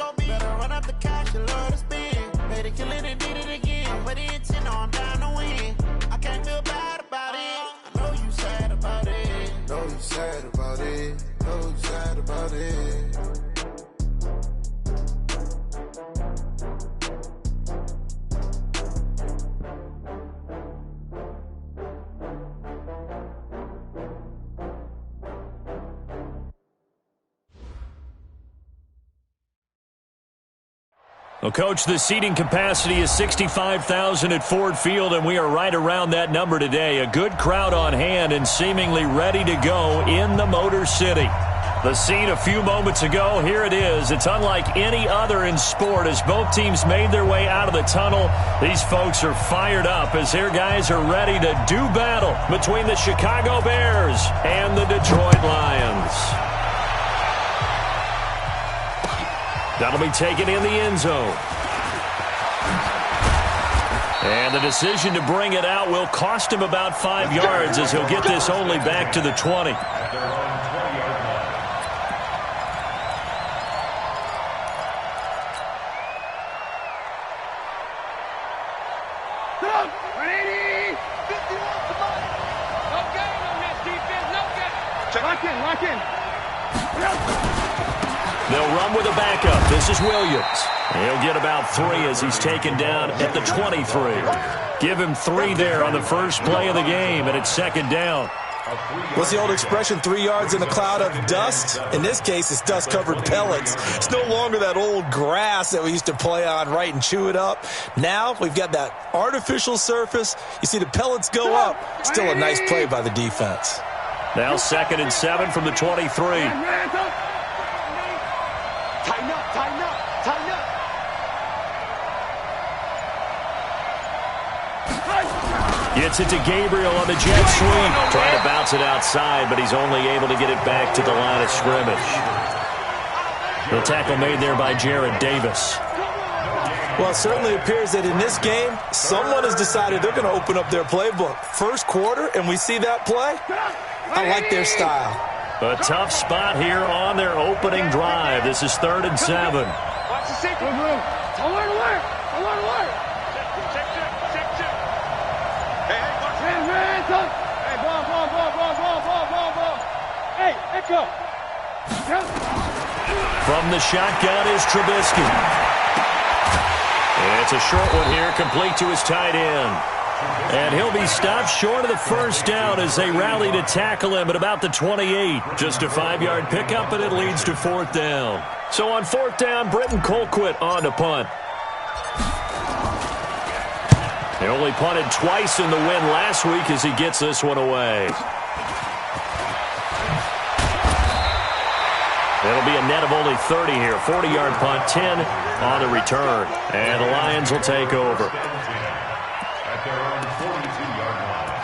gon' be. Better run up the cash, you love to spend. Made it, kill it, and did it again. I put in 10, I'm down to win. I can't feel bad about it. I know you sad about it. Know you sad about it. Know you sad about it. Well, Coach, the seating capacity is 65,000 at Ford Field, and we are right around that number today. A good crowd on hand and seemingly ready to go in the Motor City. The scene a few moments ago, here it is. It's unlike any other in sport as both teams made their way out of the tunnel. These folks are fired up as their guys are ready to do battle between the Chicago Bears and the Detroit Lions. That'll be taken in the end zone. And the decision to bring it out will cost him about 5 yards as he'll get this only back to the 20. Lock in. They'll run with a backup. This is Williams. He'll get about 3 as he's taken down at the 23. Give him 3 there on the first play of the game, and it's second down. What's the old expression, 3 yards in a cloud of dust? In this case, it's dust-covered pellets. It's no longer that old grass that we used to play on, right, and chew it up. Now we've got that artificial surface. You see the pellets go up. Still a nice play by the defense. Now 2nd and 7 from the 23. Tighten up. Gets it to Gabriel on the jet sweep. Trying to bounce it outside, but he's only able to get it back to the line of scrimmage. The tackle made there by Jared Davis. Well, it certainly appears that in this game, someone has decided they're going to open up their playbook. First quarter, and we see that play. I like their style. A tough spot here on their opening drive. This is 3rd and 7. Watch the safety. Don't learn to work. Hey, echo. From the shotgun is Trubisky. It's a short one here, complete to his tight end. And he'll be stopped short of the first down as they rally to tackle him at about the 28. Just a 5-yard pickup, and it leads to 4th down. So on 4th down, Britton Colquitt on to punt. He only punted twice in the win last week as he gets this one away. It'll be a net of only 30 here. 40-yard punt, 10 on the return. And the Lions will take over. At their own 42-yard line.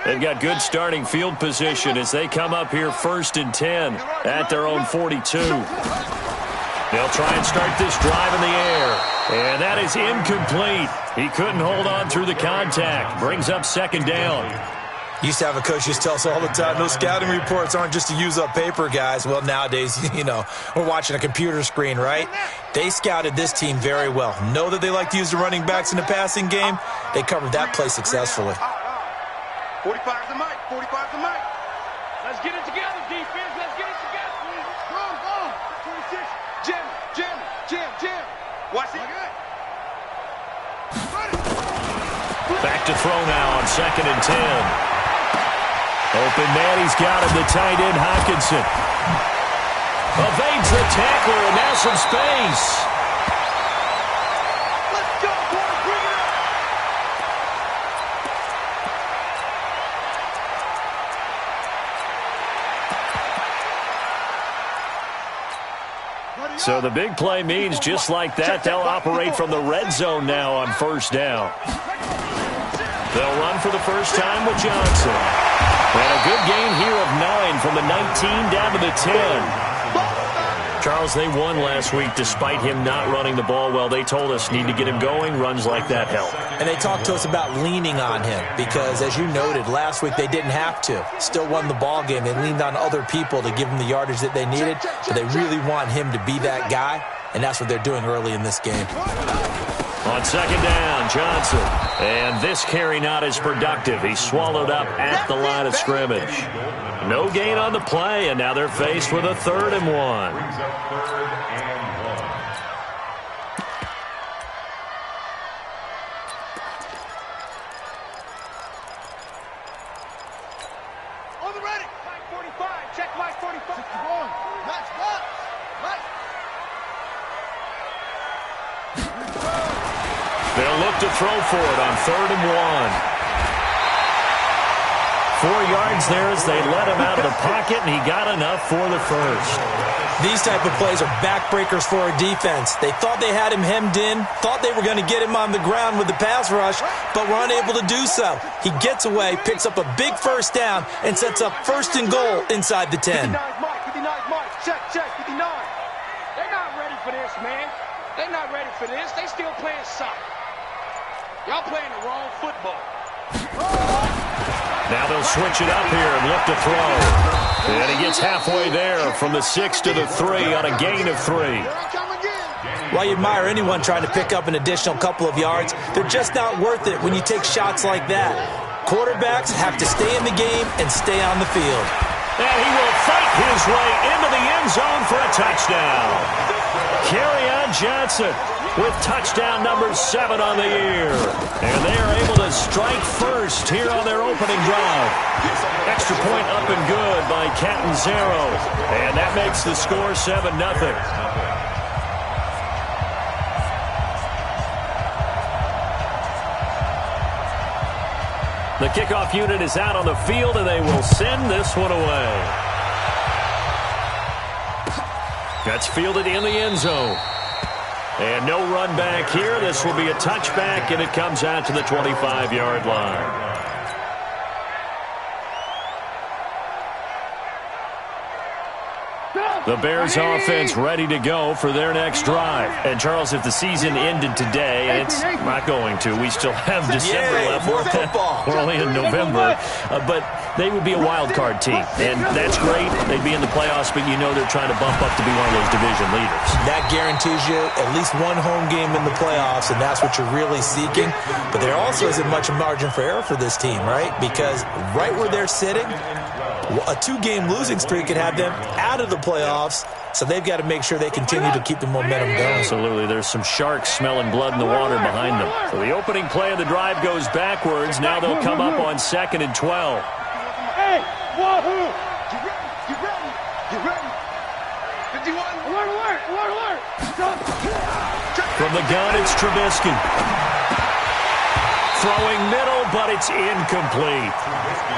They've got good starting field position as they come up here 1st and 10 at their own 42. They'll try and start this drive in the air. And that is incomplete. He couldn't hold on through the contact. Brings up 2nd down. Used to have a coach used to tell us all the time, those scouting reports aren't just to use up paper, guys. Well, nowadays, we're watching a computer screen, right? They scouted this team very well. Know that they like to use the running backs in the passing game. They covered that play successfully. 45's the mic. 45's the mic. Let's get it together, defense. Let's get it together. Go. 26. Jim. Watch it. Back to throw now on 2nd and 10. Open man, he's got him, the tight end Hockenson. Evades the tackler, and now some space. Let's go, boys. Bring it up. So the big play means just like that, they'll operate from the red zone now on first down. They'll run for the first time with Johnson. And a good gain here of 9 from the 19 down to the 10. Charles, they won last week despite him not running the ball well. They told us need to get him going. Runs like that help. And they talked to us about leaning on him because, as you noted, last week they didn't have to. Still won the ball game. They leaned on other people to give them the yardage that they needed, but they really want him to be that guy, and that's what they're doing early in this game. On second down, Johnson. And this carry not as productive. He's swallowed up at the line of scrimmage. No gain on the play, and now they're faced with a 3rd and 1. Brings up 3rd and 1. On the ready. Mike 45. Check Mike 45. 61. Max box. Mike. They'll look to throw for it on 3rd and 1. 4 yards there as they let him out of the pocket, and he got enough for the first. These type of plays are backbreakers for a defense. They thought they had him hemmed in, thought they were going to get him on the ground with the pass rush, but were unable to do so. He gets away, picks up a big first down, and sets up 1st and goal inside the 10. 59 Mike. 59 Mike. Check, 59. They're not ready for this, man. They're not ready for this. They still playing soccer. Y'all playing the wrong football. Now they'll switch it up here and look to throw. And he gets halfway there from the 6 to the 3 on a gain of 3. While you admire anyone trying to pick up an additional couple of yards, they're just not worth it when you take shots like that. Quarterbacks have to stay in the game and stay on the field. And he will fight his way into the end zone for a touchdown. Kerryon Johnson with touchdown number 7 on the year. And they are able to strike first here on their opening drive. Extra point up and good by Catanzaro. And that makes the score 7-0. The kickoff unit is out on the field, and they will send this one away. That's fielded in the end zone. And no run back here. This will be a touchback, and it comes out to the 25-yard line. The Bears offense ready to go for their next drive. And, Charles, if the season ended today, and it's not going to, we still have December left. We're only in November. But they would be a wild card team. And that's great. They'd be in the playoffs, but you know they're trying to bump up to be one of those division leaders. That guarantees you at least one home game in the playoffs, and that's what you're really seeking. But there also isn't much margin for error for this team, right? Because right where they're sitting, a 2-game losing streak could have them out of the playoffs, so they've got to make sure they continue to keep the momentum going. Absolutely. There's some sharks smelling blood in the water behind them. So the opening play of the drive goes backwards. Now they'll come up on 2nd and 12. Hey, wahoo! Get ready! Get ready! 51! Alert! From the gun, it's Trubisky. Throwing middle, but it's incomplete.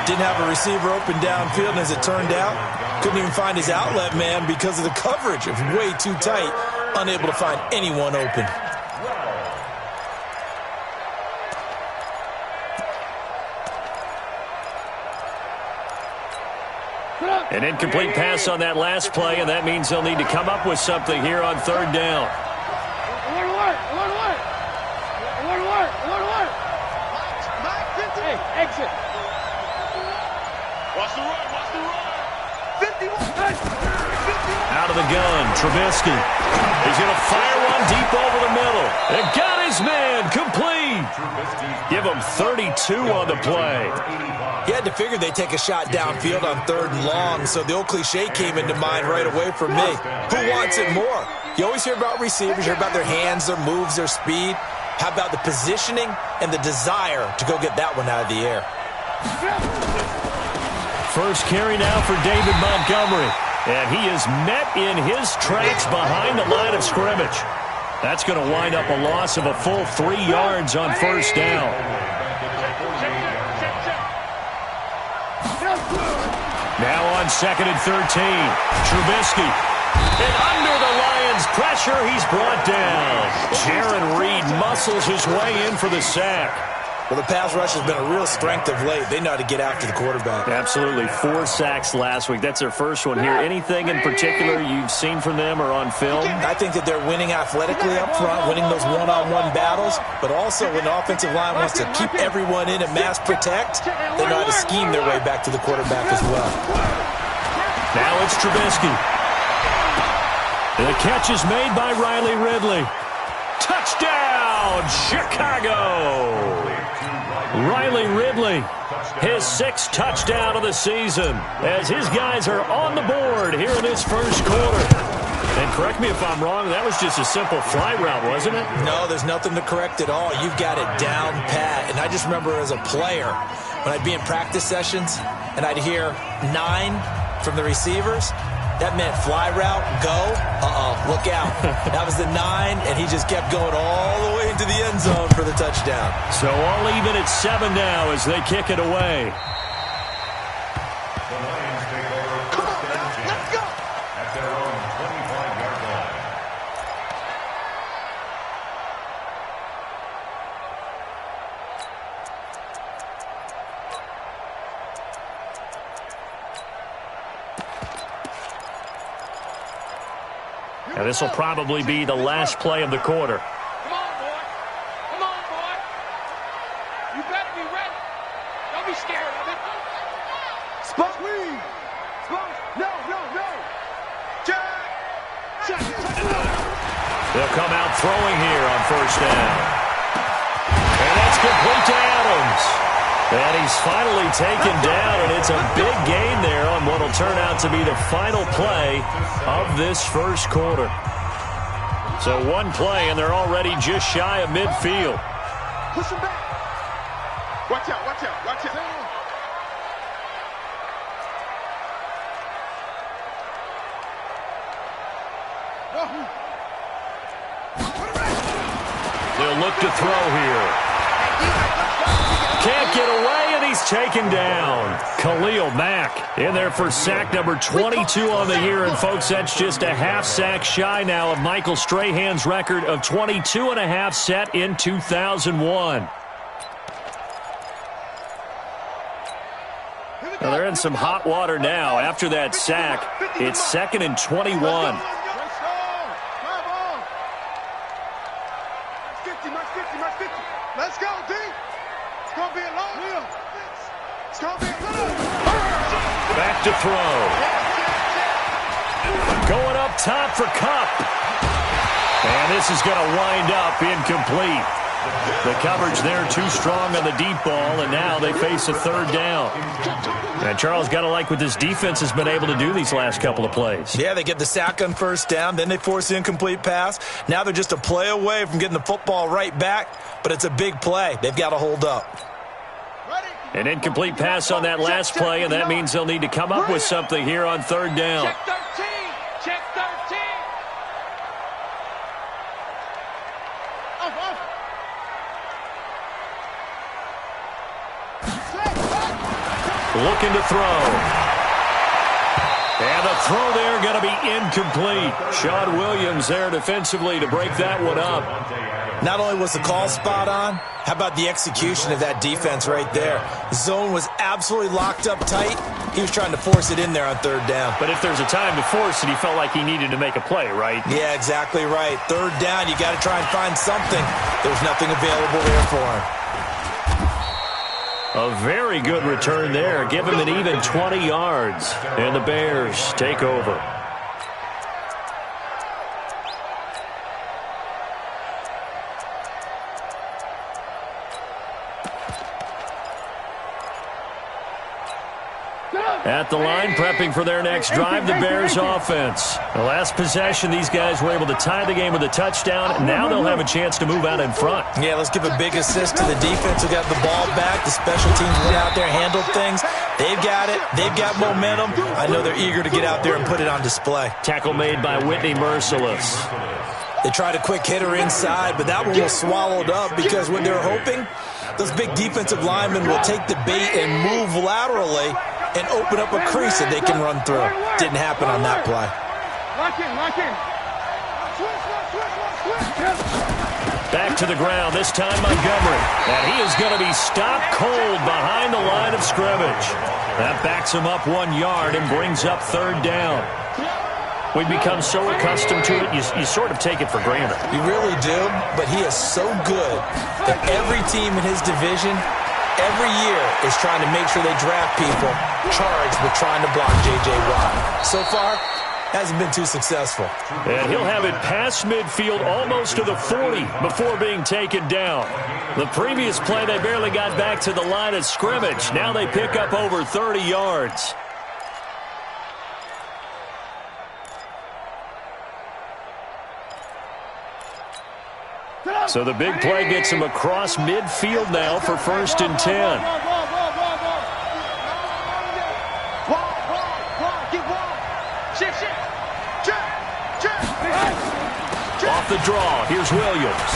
Didn't have a receiver open downfield, and as it turned out, couldn't even find his outlet man because of the coverage. It was way too tight, unable to find anyone open. An incomplete pass on that last play, and that means they'll need to come up with something here on 3rd down. Hey, exit. Watch the run. 51. Out of the gun, Trubisky. He's going to fire one deep over the middle. And got his man complete. Give him 32 on the play. He had to figure they'd take a shot downfield on 3rd and long, so the old cliche came into mind right away for me. Who wants it more? You always hear about receivers, you hear about their hands, their moves, their speed. How about the positioning and the desire to go get that one out of the air? First carry now for David Montgomery. And he is met in his tracks behind the line of scrimmage. That's going to wind up a loss of a full 3 yards on 1st down. Now on 2nd and 13. Trubisky And under the Lions' pressure, he's brought down. Jaron Reed muscles his way in for the sack. Well, the pass rush has been a real strength of late. They know how to get after the quarterback. Absolutely. 4 sacks last week. That's their first one here. Anything in particular you've seen from them or on film? I think that they're winning athletically up front, winning those one-on-one battles, but also when the offensive line wants to keep everyone in and mass protect, they know how to scheme their way back to the quarterback as well. Now it's Trubisky. The catch is made by Riley Ridley. Touchdown, Chicago! Riley Ridley, his 6th touchdown of the season, as his guys are on the board here in this first quarter. And correct me if I'm wrong, that was just a simple fly route, wasn't it? No, there's nothing to correct at all. You've got it down pat. And I just remember as a player, when I'd be in practice sessions and I'd hear 9 from the receivers, that meant fly route, go, look out. That was the 9, and he just kept going all the way into the end zone for the touchdown. So all even at 7 now as they kick it away. The Lions take over first and 10 at their own 25-yard line. Now this will probably be the last play of the quarter. Come on, boy. Come on, boy. You better be ready. Don't be scared of it. Spot. Spot. No. Check. They'll come out throwing here on first down. And that's complete to Adams. And he's finally taken down, and it's a big gain there on what will turn out to be the final play of this first quarter. So one play, and they're already just shy of midfield. Push him back. Watch out. They'll look to throw here. Can't get away, and he's taken down. Khalil Mack in there for sack number 22 on the year. And, folks, that's just a half sack shy now of Michael Strahan's record of 22 and a half set in 2001. Now they're in some hot water now. After that sack, it's 2nd and 21. Let's go, D. It's going to be a long hill. It's going to be a little. Back to throw. Going up top for Kupp. And this is going to wind up incomplete. The coverage there too strong on the deep ball, and now they face a 3rd down. And Charles, got to like what this defense has been able to do these last couple of plays. Yeah, they get the sack on first down, then they force the incomplete pass. Now they're just a play away from getting the football right back, but it's a big play. They've got to hold up. An incomplete pass on that last play, and that means they'll need to come up with something here on 3rd down. Check 13. Check 13. Looking to throw. And the throw there going to be incomplete. Sean Williams there defensively to break that one up. Not only was the call spot on, how about the execution of that defense right there? Zone was absolutely locked up tight. He was trying to force it in there on 3rd down. But if there's a time to force it, he felt like he needed to make a play, right? Yeah, exactly right. 3rd down, you got to try and find something. There's nothing available there for him. A very good return there. Give him an even 20 yards. And the Bears take over. At the line, prepping for their next drive, the Bears offense. The last possession, these guys were able to tie the game with a touchdown. Now they'll have a chance to move out in front. Yeah, let's give a big assist to the defense who got the ball back. The special teams went out there, handled things. They've got it. They've got momentum. I know they're eager to get out there and put it on display. Tackle made by Whitney Merciless. They tried a quick hitter inside, but that one was swallowed up because when they're hoping, those big defensive linemen will take the bait and move laterally and open up a crease that they can run through. Didn't happen on that play. Lock in, lock in. Back to the ground, this time Montgomery. And he is going to be stopped cold behind the line of scrimmage. That backs him up 1 yard and brings up third down. We've become so accustomed to it, you sort of take it for granted. You really do, but he is so good that every team in his division every year is trying to make sure they draft people charged with trying to block J.J. Watt. So far, hasn't been too successful. And he'll have it past midfield almost to the 40 before being taken down. The previous play, they barely got back to the line of scrimmage. Now they pick up over 30 yards. So the big play gets him across midfield now for 1st and 10. Off the draw, here's Williams.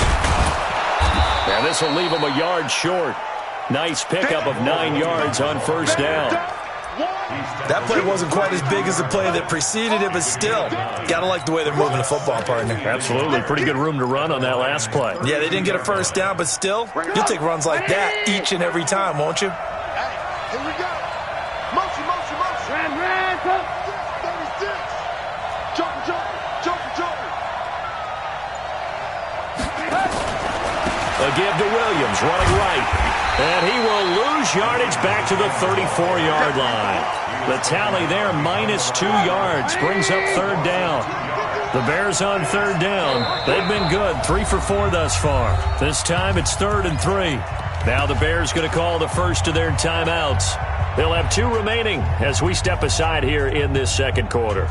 And this will leave him a yard short. Nice pickup of 9 yards on 1st down. That play wasn't quite as big as the play that preceded it, but still, gotta like the way they're moving the football, partner. Absolutely. Pretty good room to run on that last play. Yeah, they didn't get a 1st down, but still, you'll take runs like that each and every time, won't you? Hey, here we go. Motion, motion, motion. Ran, 36. Jumper, jumper, jumper, jumper. A give to Williams, running right. And he will lose yardage back to the 34-yard line. The tally there, -2 yards, brings up 3rd down. The Bears on 3rd down. They've been good, 3 for 4 thus far. This time it's 3rd and 3. Now the Bears going to call the first of their timeouts. They'll have 2 remaining as we step aside here in this 2nd quarter.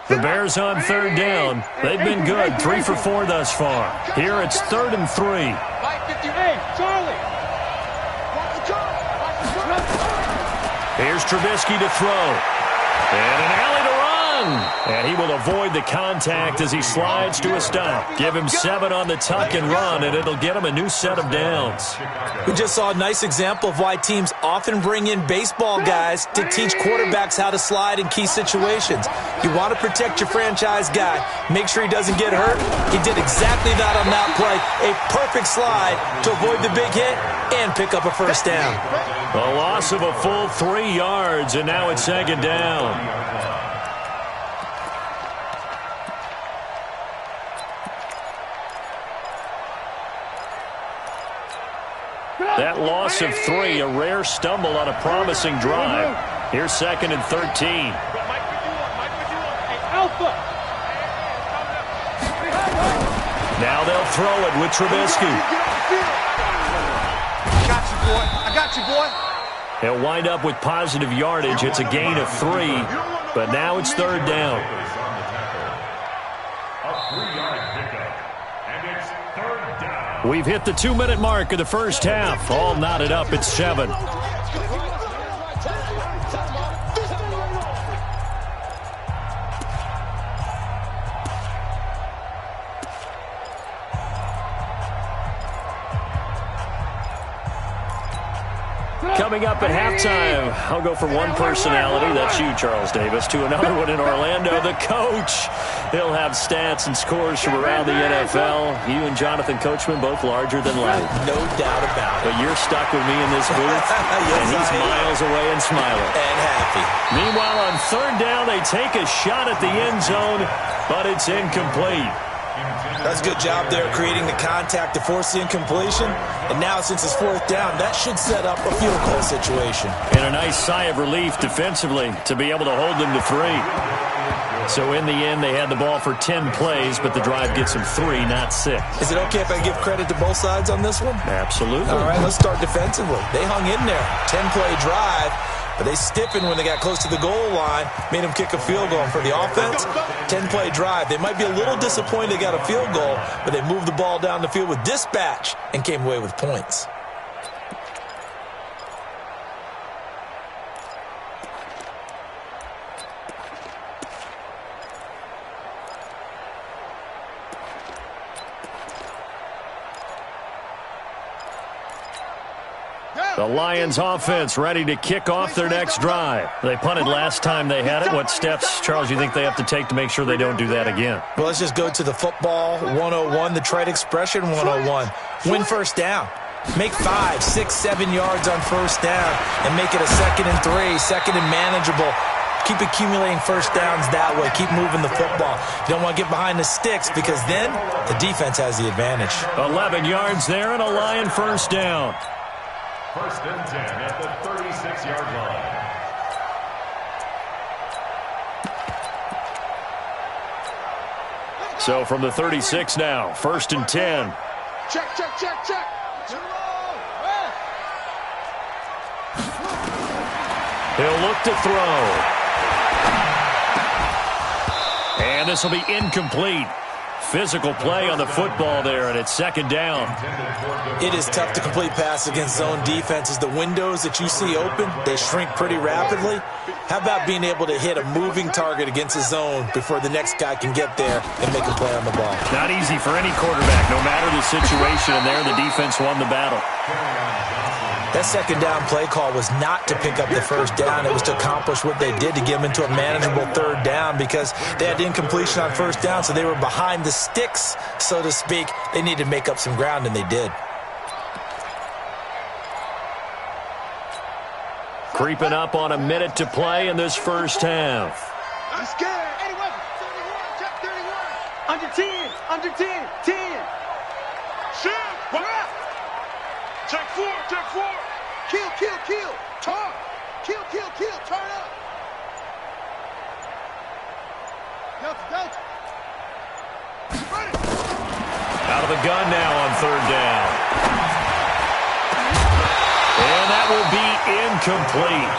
The Bears on 3rd down. They've been good, 3 for 4 thus far. Here it's 3rd and 3. Hey, Charlie. Here's Trubisky to throw. And an alley to run. And he will avoid the contact as he slides to a stop. Give him 7 on the tuck and run, and it'll get him a new set of downs. We just saw a nice example of why teams often bring in baseball guys to teach quarterbacks how to slide in key situations. You want to protect your franchise guy. Make sure he doesn't get hurt. He did exactly that on that play. A perfect slide to avoid the big hit and pick up a 1st down. A loss of a full 3 yards, and now it's 2nd down. That loss of 3, a rare stumble on a promising drive. Here's 2nd and 13. Now they'll throw it with Trubisky. I got you, boy. I got you, boy. He'll wind up with positive yardage. It's a gain of 3, but now it's 3rd down. A 3-yard pickup, and it's 3rd down. We've hit the 2-minute mark of the 1st half. All knotted up at 7. Coming up at halftime, I'll go from one personality, that's you, Charles Davis, to another one in Orlando, the coach. He'll have stats and scores from around the NFL. You and Jonathan Coachman, both larger than life. No doubt about it. But you're stuck with me in this booth, Yes, and he's I am. miles away and smiling. And happy. Meanwhile, on 3rd down, they take a shot at the end zone, but it's incomplete. That's a good job there creating the contact to force the incompletion. And now, since it's 4th down, that should set up a field goal situation. And a nice sigh of relief defensively to be able to hold them to 3. So in the end, they had the ball for 10 plays, but the drive gets them 3, not 6. Is it okay if I give credit to both sides on this one? Absolutely. All right, let's start defensively. They hung in there. 10-play drive. but they stiffened when they got close to the goal line, made them kick a field goal. And for the offense, 10-play drive. They might be a little disappointed they got a field goal, but they moved the ball down the field with dispatch and came away with points. The Lions offense ready to kick off their next drive. They punted last time they had it. What steps, Charles, you think they have to take to make sure they don't do that again? Well, let's just go to the football 101, the trade expression 101. Win first down. Make 5, 6, 7 yards on first down and make it a 2nd and 3, 2nd and manageable. Keep accumulating first downs that way. Keep moving the football. You don't want to get behind the sticks because then the defense has the advantage. 11 yards there and a Lion first down. 1st and 10 at the 36-yard line. So from the 36 now, 1st and 10. Check, check, check, check. He'll look to throw. And this will be incomplete. Physical play on the football there, and it's 2nd down. It is tough to complete pass against zone defenses. The windows that you see open, they shrink pretty rapidly. How about being able to hit a moving target against a zone before the next guy can get there and make a play on the ball? Not easy for any quarterback, no matter the situation, and there the defense won the battle. That 2nd down play call was not to pick up the first down. It was to accomplish what they did, to get them into a manageable 3rd down because they had incompletion on first down, so they were behind the sticks, so to speak. They needed to make up some ground, and they did. Creeping up on a minute to play in this first half. I'm scared. 81, 31, check 31. Under 10, under 10, 10. Shoot, what? Check 4, check 4. Kill, kill, kill. Turn. Kill, kill, kill. Turn up. Delta. Ready. Out of the gun now on 3rd down. And that will be incomplete.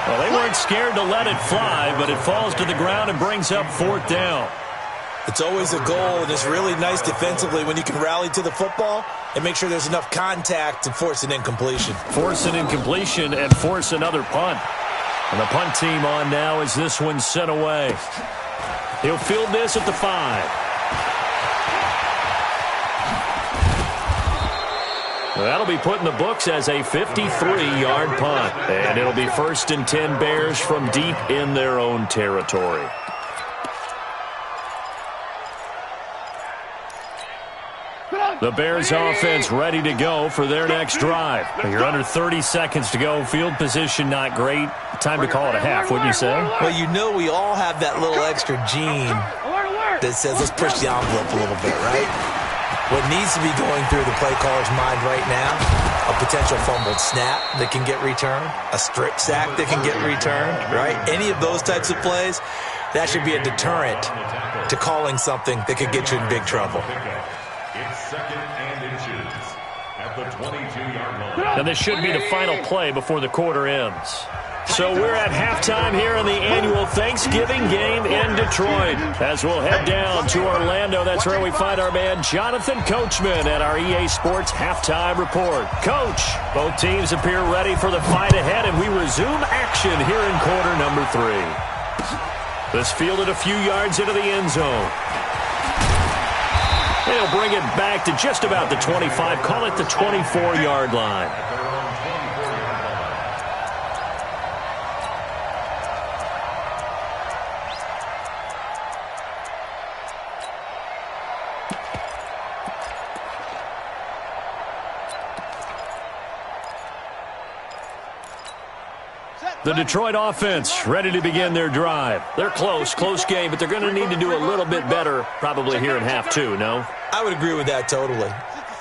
Well, they weren't scared to let it fly, but it falls to the ground and brings up 4th down. It's always a goal, and it's really nice defensively when you can rally to the football and make sure there's enough contact to force an incompletion. Force an incompletion and force another punt. And the punt team on now as this one's sent away. He'll field this at the 5. That'll be put in the books as a 53-yard punt. And it'll be 1st and 10 Bears from deep in their own territory. The Bears offense ready to go for their next drive. You're under 30 seconds to go. Field position not great. Time to call it a half, wouldn't you say? Well, you know we all have that little extra gene that says let's push the envelope a little bit, right? What needs to be going through the play caller's mind right now, a potential fumbled snap that can get returned, a strip sack that can get returned, right? Any of those types of plays, that should be a deterrent to calling something that could get you in big trouble. It's 2nd and inches at the 22-yard line. And this should be the final play before the quarter ends. So we're at halftime here in the annual Thanksgiving game in Detroit. As we'll head down to Orlando, that's where we find our man Jonathan Coachman at our EA Sports Halftime Report. Coach, both teams appear ready for the fight ahead, and we resume action here in quarter number 3. This fielded a few yards into the end zone. They'll bring it back to just about the 25, call it the 24-yard line. The Detroit offense ready to begin their drive. They're close game, but they're going to need to do a little bit better probably here in half 2, no? I would agree with that totally.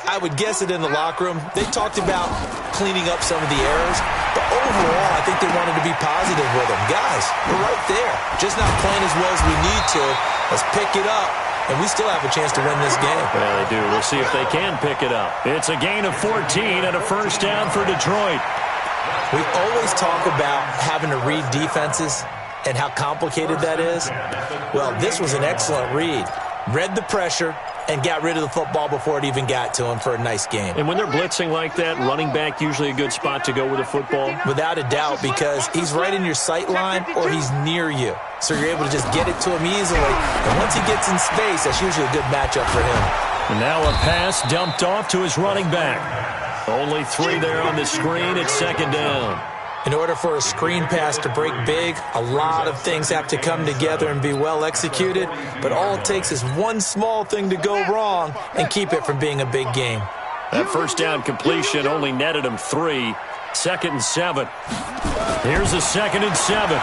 I would guess it in the locker room. They talked about cleaning up some of the errors, but overall, I think they wanted to be positive with them. Guys, we're right there. Just not playing as well as we need to. Let's pick it up, and we still have a chance to win this game. Yeah, they do. We'll see if they can pick it up. It's a gain of 14 and a first down for Detroit. We always talk about having to read defenses and how complicated that is. Well, this was an excellent read. Read the pressure and got rid of the football before it even got to him for a nice game. And when they're blitzing like that, running back usually a good spot to go with the football? Without a doubt, because he's right in your sight line or he's near you. So you're able to just get it to him easily. And once he gets in space, that's usually a good matchup for him. And now a pass dumped off to his running back. Only 3 there on the screen. It's second down. In order for a screen pass to break big, a lot of things have to come together and be well executed, but all it takes is one small thing to go wrong and keep it from being a big game. That first down completion only netted him 3. 2nd and 7. Here's a 2nd and 7.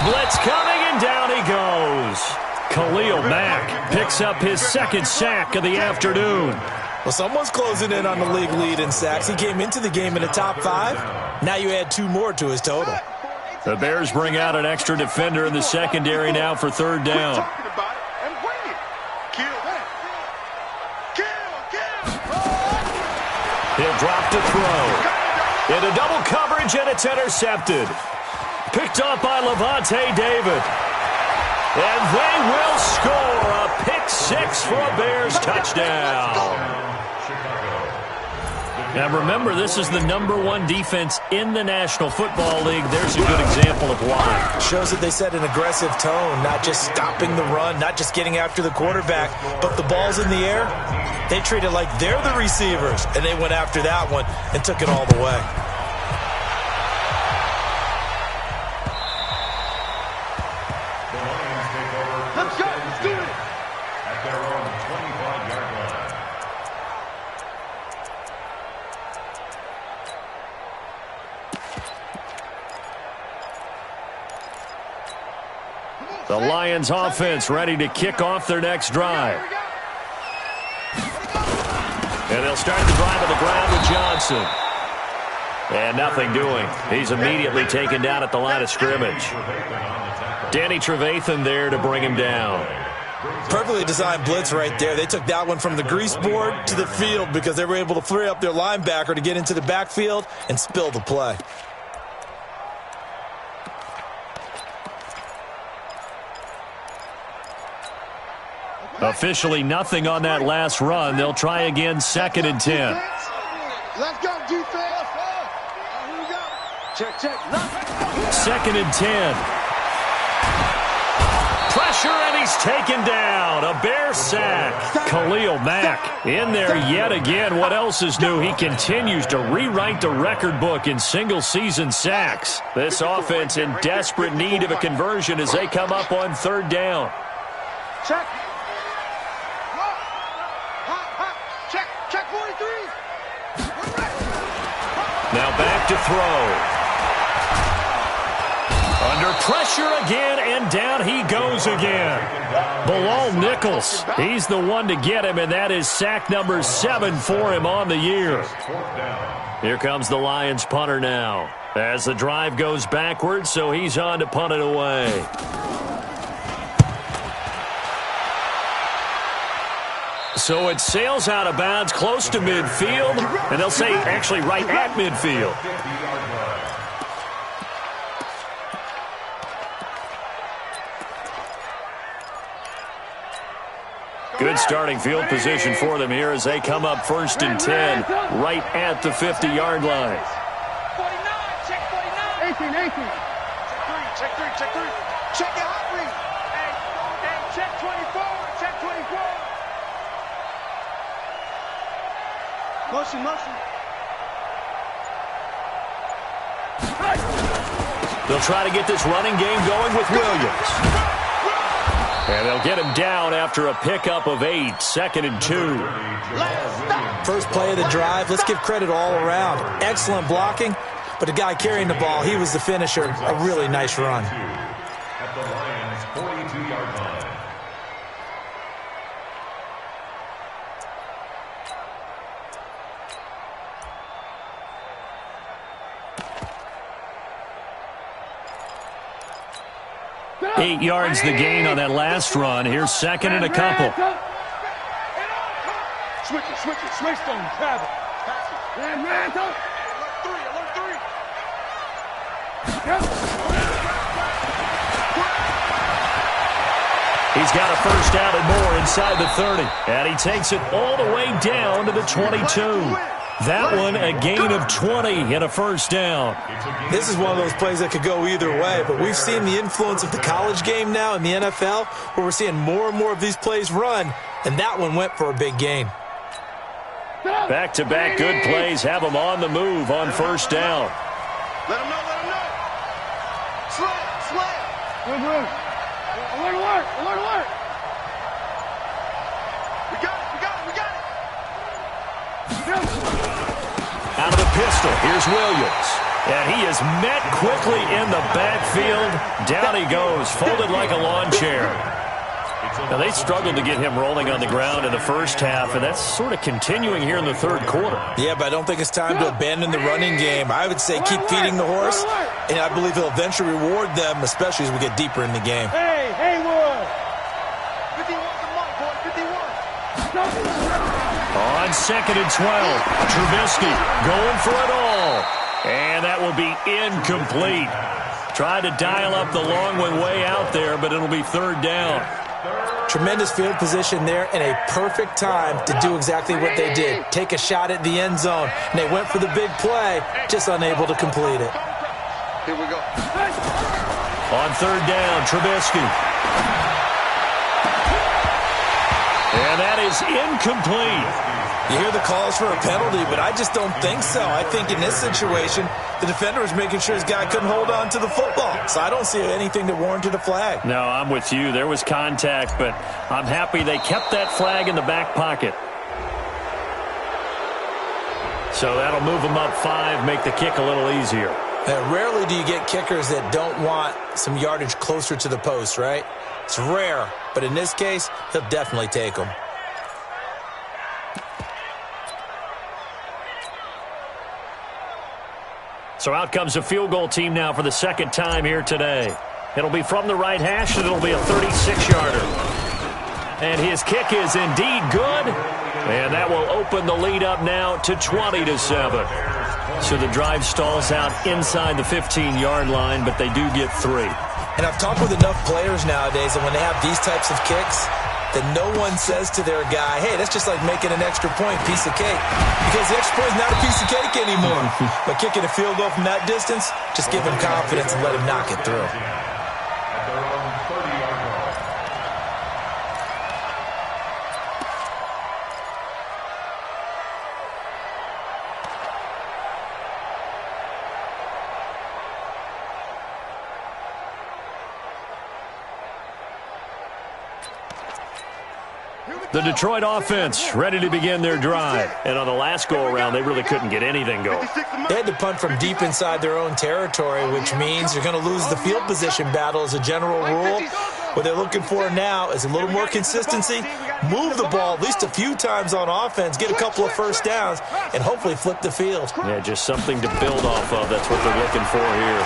Blitz coming, and down he goes. Khalil Mack picks up his 2nd sack of the afternoon. Well, someone's closing in on the league lead in sacks. He came into the game in the top 5. Now you add 2 more to his total. The Bears bring out an extra defender in the secondary now for 3rd down. He'll drop to throw. Into double coverage, and it's intercepted. Picked up by Levante David. And they will score a pick 6 for a Bears touchdown. Now remember, this is the #1 defense in the National Football League. There's a good example of why. Shows that they set an aggressive tone, not just stopping the run, not just getting after the quarterback, but the ball's in the air. They treat it like they're the receivers, and they went after that one and took it all the way. Let's go. Let's do it. At their own 25-yard line. The Lions offense ready to kick off their next drive. And they'll start the drive on the ground with Johnson. And nothing doing. He's immediately taken down at the line of scrimmage. Danny Trevathan there to bring him down. Perfectly designed blitz right there. They took that one from the grease board to the field because they were able to free up their linebacker to get into the backfield and spill the play. Officially nothing on that last run. They'll try again, 2nd and 10. Let's go, defense. Here we go. Check, check. 2nd and 10. Pressure, and he's taken down. A Bear sack. Khalil Mack in there yet again. What else is new? He continues to rewrite the record book in single-season sacks. This offense in desperate need of a conversion as they come up on 3rd down. Check. Check. Check 43. Now back to throw. Under pressure again, and down he goes again. Bilal Nichols, he's the one to get him, and that is sack number 7 for him on the year. Here comes the Lions punter now. As the drive goes backwards, so he's on to punt it away. So it sails out of bounds close to midfield, and they'll say actually right at midfield. Good starting field position for them here as they come up 1st and 10, right at the 50-yard line. 49, check 49. 18. Check 3. Check your hot read. Hey, check 24. Check 24. Motion. They'll try to get this running game going with Williams. And they'll get him down after a pickup of 8, 2nd and 2. First play of the drive, let's give credit all around. Excellent blocking, but the guy carrying the ball, he was the finisher. A really nice run. At the Lions' 42-yard line. Eight yards the gain on that last run. Here's 2nd and a couple. Switch it. Switch on. Grab it. Man, alert 3. He's got a first down and more inside the 30. And he takes it all the way down to the 22. That one a gain of 20 and a first down. This is one of those plays that could go either way, but we've seen the influence of the college game now in the NFL, where we're seeing more and more of these plays run, and that one went for a big gain. Back-to-back good plays have them on the move on first down. Let him know, let him know. Slam. Good work. Alert. We got it. Out of the pistol, here's Williams. And he is met quickly in the backfield. Down he goes, folded like a lawn chair. Now, they struggled to get him rolling on the ground in the first half, and that's sort of continuing here in the third quarter. Yeah, but I don't think it's time to abandon the running game. I would say keep feeding the horse, and I believe he'll eventually reward them, especially as we get deeper in the game. Hey, Haywood. 51's the mark, boy. 51. On 2nd and 12, Trubisky going for it all. And that will be incomplete. Tried to dial up the long one way out there, but it'll be third down. Tremendous field position there and a perfect time to do exactly what they did. Take a shot at the end zone. And they went for the big play, just unable to complete it. Here we go. On third down, Trubisky. And that is incomplete. You hear the calls for a penalty, but I just don't think so. I think in this situation, the defender was making sure his guy couldn't hold on to the football. So I don't see anything that warranted a flag. No, I'm with you. There was contact, but I'm happy they kept that flag in the back pocket. So that'll move them up 5, make the kick a little easier. Rarely do you get kickers that don't want some yardage closer to the post, right? It's rare, but in this case, he'll definitely take them. So out comes a field goal team now for the second time here today. It'll be from the right hash, and it'll be a 36-yarder. And his kick is indeed good. And that will open the lead up now to 20-7. So the drive stalls out inside the 15-yard line, but they do get 3. And I've talked with enough players nowadays that when they have these types of kicks, that no one says to their guy, hey, that's just like making an extra point, piece of cake. Because the extra point is not a piece of cake anymore. But kicking a field goal from that distance, just give him confidence and let him knock it through. The Detroit offense ready to begin their drive. And on the last go-around, they really couldn't get anything going. They had to punt from deep inside their own territory, which means you're going to lose the field position battle as a general rule. What they're looking for now is a little more consistency, move the ball at least a few times on offense, get a couple of first downs, and hopefully flip the field. Yeah, just something to build off of. That's what they're looking for here.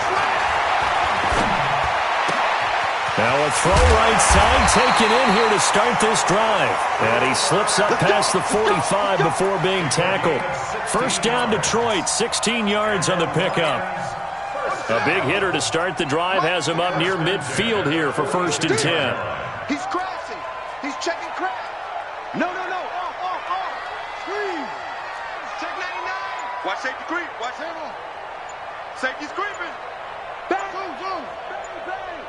Now a throw right side taken in here to start this drive. And he slips up past the 45 before being tackled. First down Detroit, 16 yards on the pickup. A big hitter to start the drive has him up near midfield here for 1st and 10. He's crashing. He's checking crash. No. Off. Screen. Check 99. Watch safety creep. Watch him. Safety's creeping. Bang. Boom. Bang.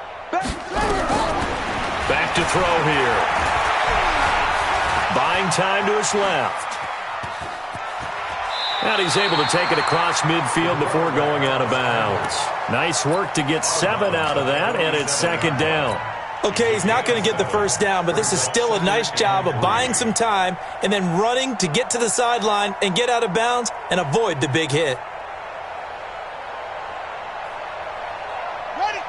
Back to throw here. Buying time to his left. And he's able to take it across midfield before going out of bounds. Nice work to get 7 out of that, and it's 2nd down. Okay, he's not going to get the first down, but this is still a nice job of buying some time and then running to get to the sideline and get out of bounds and avoid the big hit. Ready.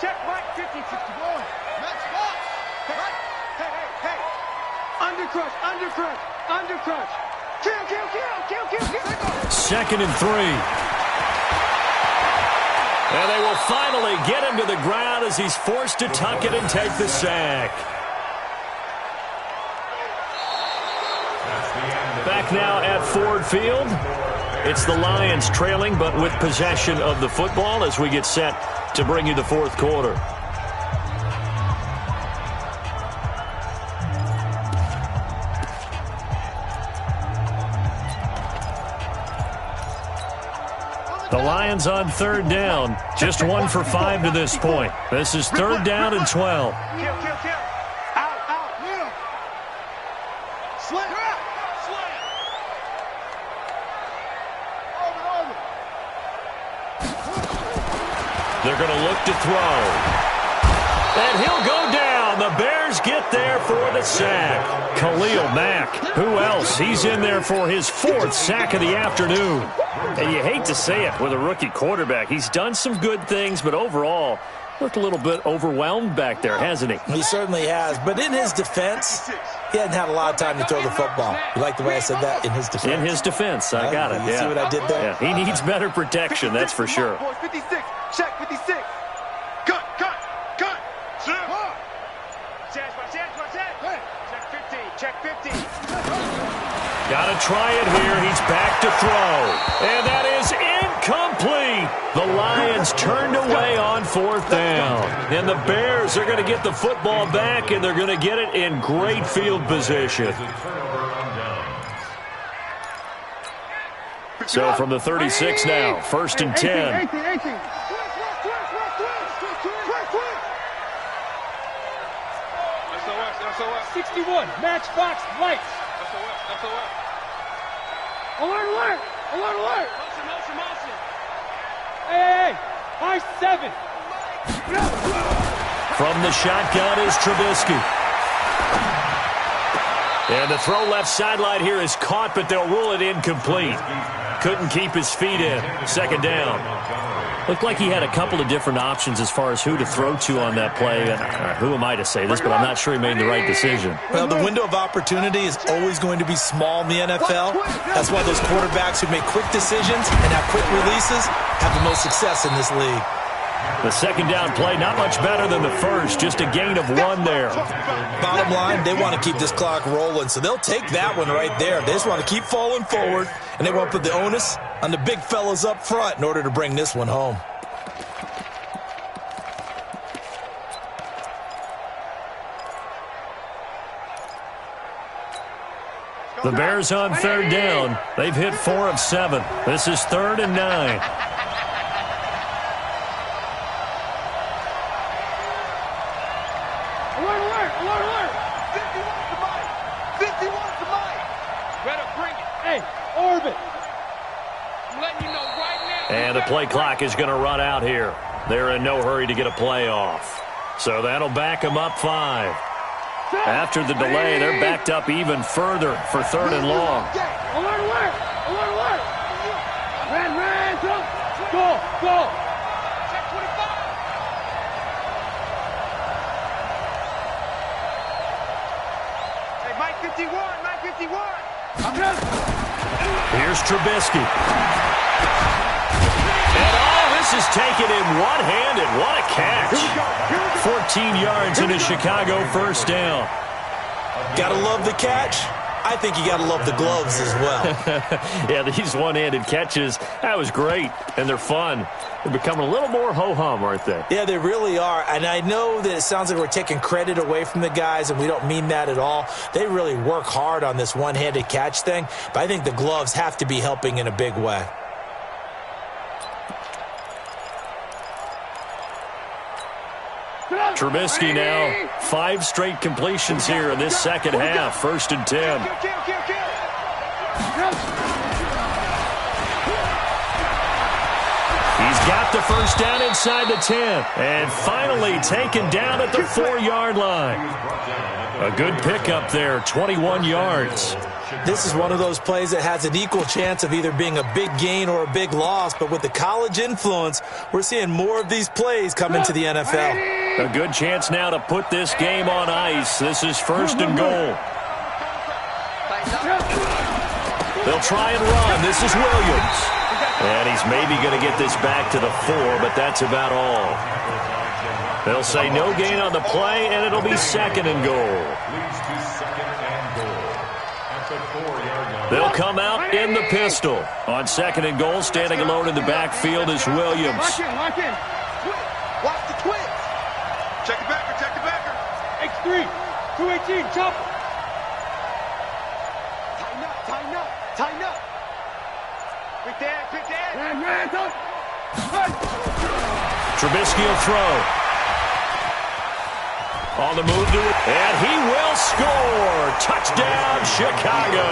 Check Mike 50-61. Let's go. Hey. Undercrush. Kill. 2nd and 3. And they will finally get him to the ground as he's forced to tuck it and take the sack. Back now at Ford Field. It's the Lions trailing, but with possession of the football as we get set to bring you the fourth quarter. The Lions on third down, just 1 for 5 to this point. This is third down and 12. Kill. Out. Yeah. Slant. Over. They're going to look to throw. And he'll go down. The Bears get there for the sack. Khalil Mack. Who else? He's in there for his 4th sack of the afternoon. And you hate to say it with a rookie quarterback. He's done some good things, but overall, looked a little bit overwhelmed back there, hasn't he? He certainly has. But in his defense, he hadn't had a lot of time to throw the football. You like the way I said that? In his defense. In his defense. I got it. You see what I did there? Yeah, he needs better protection, that's for sure. 56. Check 56. Cut. Check 15. Got to try it here. He's back to throw. And that is incomplete. The Lions turned away on 4th down. And the Bears are going to get the football back, and they're going to get it in great field position. So from the 36 now, 1st and 10. 18. 61, matchbox lights. Alert. Motion. Hey, 5-7. From the shotgun is Trubisky. And the throw left sideline here is caught, but they'll rule it incomplete. Couldn't keep his feet in. 2nd down. Looked like he had a couple of different options as far as who to throw to on that play. Who am I to say this, but I'm not sure he made the right decision. Well, the window of opportunity is always going to be small in the NFL. That's why those quarterbacks who make quick decisions and have quick releases have the most success in this league. The 2nd down play, not much better than the first, just a gain of 1 there. Bottom line, they want to keep this clock rolling, so they'll take that one right there. They just want to keep falling forward, and they want to put the onus on the big fellas up front in order to bring this one home. The Bears on 3rd down. They've hit 4 of 7. This is 3rd and 9. Alert. 51 to Mike. Better bring it. Hey, orbit. I'm letting you know right now. And the play clock is going to run out here. They're in no hurry to get a play off. So that'll back them up 5. After the delay, they're backed up even further for 3rd and long. Alert. Ran. Go. Check 25. Hey, Mike 51. Here's Trubisky. And this is taken in one-handed. What a catch. 14 yards in a Chicago 1st down. Gotta love the catch. I think you gotta love the gloves as well. Yeah, these one-handed catches, that was great, and they're fun. They're becoming a little more ho-hum, aren't they? Yeah, they really are, and I know that it sounds like we're taking credit away from the guys, and we don't mean that at all. They really work hard on this one-handed catch thing, but I think the gloves have to be helping in a big way. Trubisky now, 5 straight completions here in this second half. 1st and 10. He's got the 1st down inside the 10. And finally taken down at the 4-yard line. A good pickup there, 21 yards. This is one of those plays that has an equal chance of either being a big gain or a big loss, but with the college influence, we're seeing more of these plays come into the NFL. A good chance now to put this game on ice. This is 1st and goal. They'll try and run. This is Williams. And he's maybe going to get this back to the 4, but that's about all. They'll say no gain on the play, and it'll be 2nd and goal. the 4-yard line. They'll come out in the pistol. On 2nd and goal, standing alone in the backfield is Williams. Lock in. Watch the twins. Check the backer, X3, 218, chop. Tighten up. Quick that. Run. Trubisky will throw. On the move to it, and he will score. Touchdown, Chicago.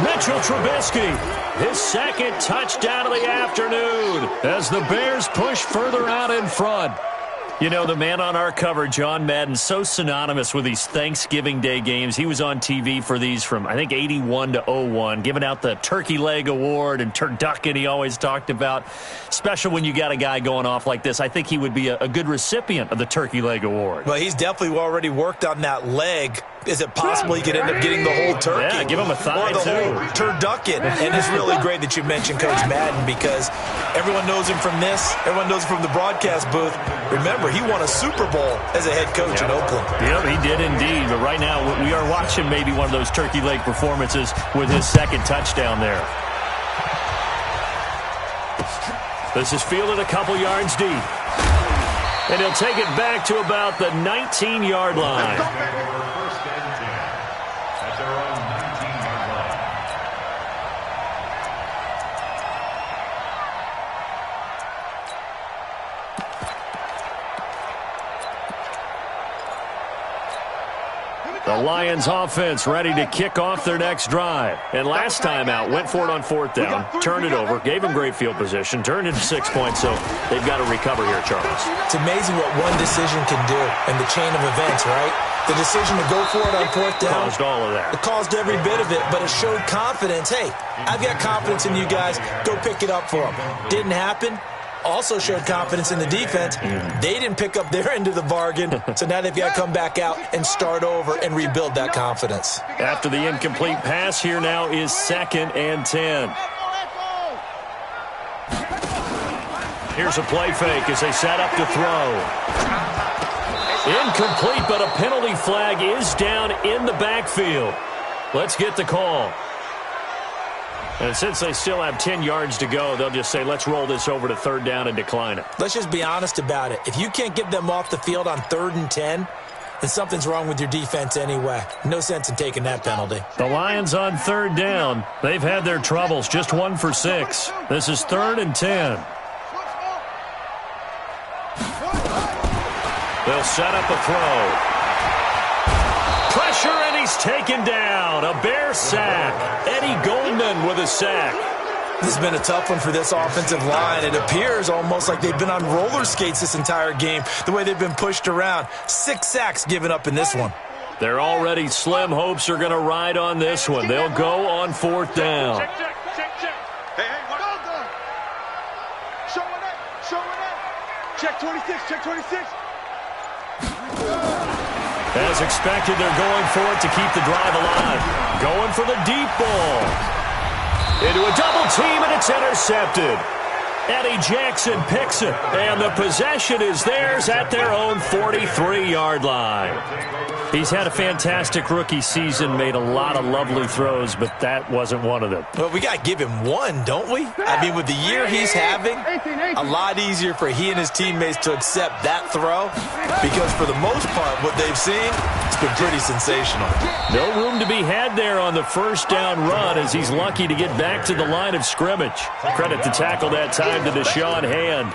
Mitchell Trubisky, his 2nd touchdown of the afternoon as the Bears push further out in front. You know, the man on our cover, John Madden, so synonymous with these Thanksgiving Day games. He was on TV for these from, I think, 81 to 01, giving out the Turkey Leg Award and turducken he always talked about. Special when you got a guy going off like this. I think he would be a good recipient of the Turkey Leg Award. Well, he's definitely already worked on that leg. Is it possible he could end up getting the whole turkey? Yeah, give him a thigh, or the whole turducken. And it's really great that you mentioned Coach Madden because everyone knows him from this. Everyone knows him from the broadcast booth. Remember, he won a Super Bowl as a head coach in Oakland. Yep, he did indeed. But right now, we are watching maybe one of those turkey leg performances with his 2nd touchdown there. This is fielded a couple yards deep. And he'll take it back to about the 19-yard line. Take over 1st and 10 at their own 19-yard line. The Lions offense ready to kick off their next drive. And last time out, went for it on 4th down, turned it over, gave him great field position, turned into 6 points, so they've got to recover here, Charles. It's amazing what one decision can do in the chain of events, right? The decision to go for it on 4th down. Caused all of that. It caused every bit of it, but it showed confidence. Hey, I've got confidence in you guys. Go pick it up for them. Didn't happen. Also showed confidence in the defense. They didn't pick up their end of the bargain, so now they've got to come back out and start over and rebuild that confidence. After the incomplete pass, here now is 2nd and 10. Here's a play fake as they set up to throw. Incomplete, but a penalty flag is down in the backfield. Let's get the call. And since they still have 10 yards to go, they'll just say, let's roll this over to 3rd down and decline it. Let's just be honest about it. If you can't get them off the field on 3rd and 10, then something's wrong with your defense anyway. No sense in taking that penalty. The Lions on 3rd down. They've had their troubles, just 1 for 6. This is 3rd and 10. They'll set up a throw. Pressure, and he's taken down. A Bear sack. Eddie Goldman with a sack. This has been a tough one for this offensive line. It appears almost like they've been on roller skates this entire game, the way they've been pushed around. 6 sacks given up in this one. Their already slim hopes are going to ride on this one. They'll go on 4th down. Check. Hey, what? Go. Showing up. Check 26. As expected, they're going for it to keep the drive alive. Going for the deep ball. Into a double team, and it's intercepted. Eddie Jackson picks it, and the possession is theirs at their own 43-yard line. He's had a fantastic rookie season, made a lot of lovely throws, but that wasn't one of them. Well, we got to give him one, don't we? I mean, with the year he's having, a lot easier for he and his teammates to accept that throw because for the most part, what they've seen, it's been pretty sensational. No room to be had there on the 1st down run as he's lucky to get back to the line of scrimmage. Credit the tackle that time to Deshaun Hand.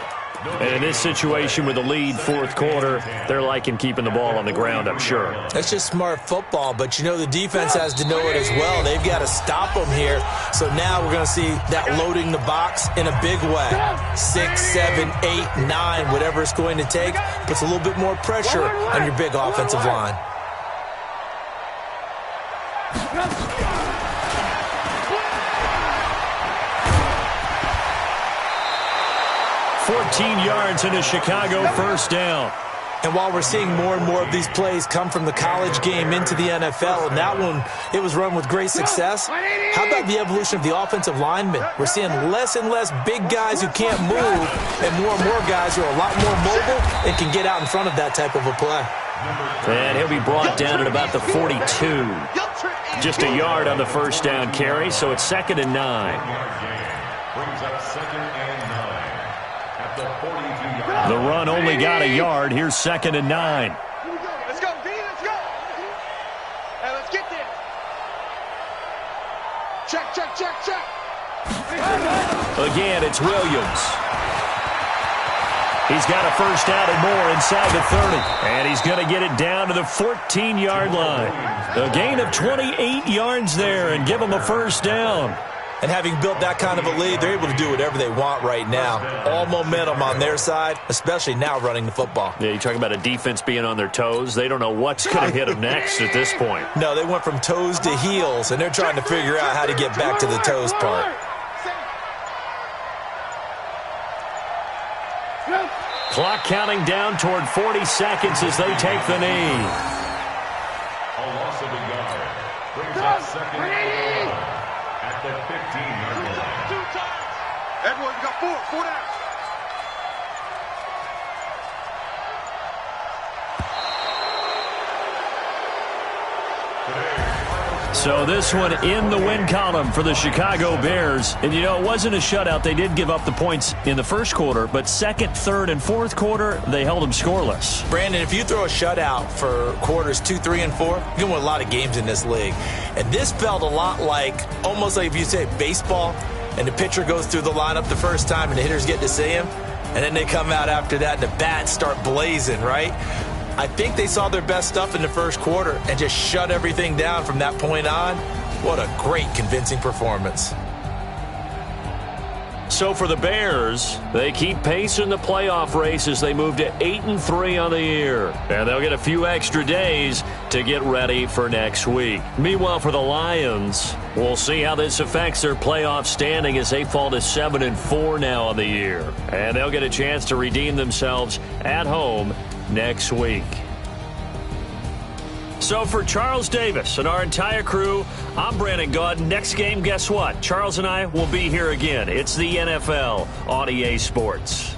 And in this situation with the lead 4th quarter, they're liking keeping the ball on the ground, I'm sure. That's just smart football, but you know the defense has to know it as well. They've got to stop them here. So now we're going to see that loading the box in a big way. 6, 7, 8, 9, whatever it's going to take, puts a little bit more pressure on your big offensive line. 14 yards in a Chicago 1st down. And while we're seeing more and more of these plays come from the college game into the NFL, and that one, it was run with great success, how about the evolution of the offensive linemen? We're seeing less and less big guys who can't move and more guys who are a lot more mobile and can get out in front of that type of a play. And he'll be brought down at about the 42. Just a yard on the first down carry, so it's 2nd and 9. Brings up 2nd and 9 at the 42-yard line. The run only got a yard. Here's 2nd and 9. Let's go, D, let's go. Hey, let's get there. Check, check, check, check. Again, it's Williams. He's got a first down and more inside the 30. And he's going to get it down to the 14-yard line. A gain of 28 yards there and give him a first down. And having built that kind of a lead, they're able to do whatever they want right now. All momentum on their side, especially now running the football. Yeah, you're talking about a defense being on their toes. They don't know what's going to hit them next at this point. No, they went from toes to heels, and they're trying to figure out how to get back to the toes part. Clock counting down toward 40 seconds as they take the knee. A loss of a yard. Brings up 2nd and 1 at the 15-yard line. 2 times. Everyone got 4 down. So this one in the win column for the Chicago Bears. And, you know, it wasn't a shutout. They did give up the points in the first quarter, but second, third, and fourth quarter, they held them scoreless. Brandon, if you throw a shutout for quarters 2, 3, and 4, you can win a lot of games in this league. And this felt a lot like, almost like if you say baseball, and the pitcher goes through the lineup the first time and the hitters get to see him, and then they come out after that and the bats start blazing, right? I think they saw their best stuff in the first quarter and just shut everything down from that point on. What a great, convincing performance. So for the Bears, they keep pace in the playoff race as they move to 8-3 on the year. And they'll get a few extra days to get ready for next week. Meanwhile, for the Lions, we'll see how this affects their playoff standing as they fall to 7-4 now on the year. And they'll get a chance to redeem themselves at home next week. So for Charles Davis and our entire crew, I'm Brandon Gaud. Next game, guess what? Charles and I will be here again. It's the NFL on EA Sports.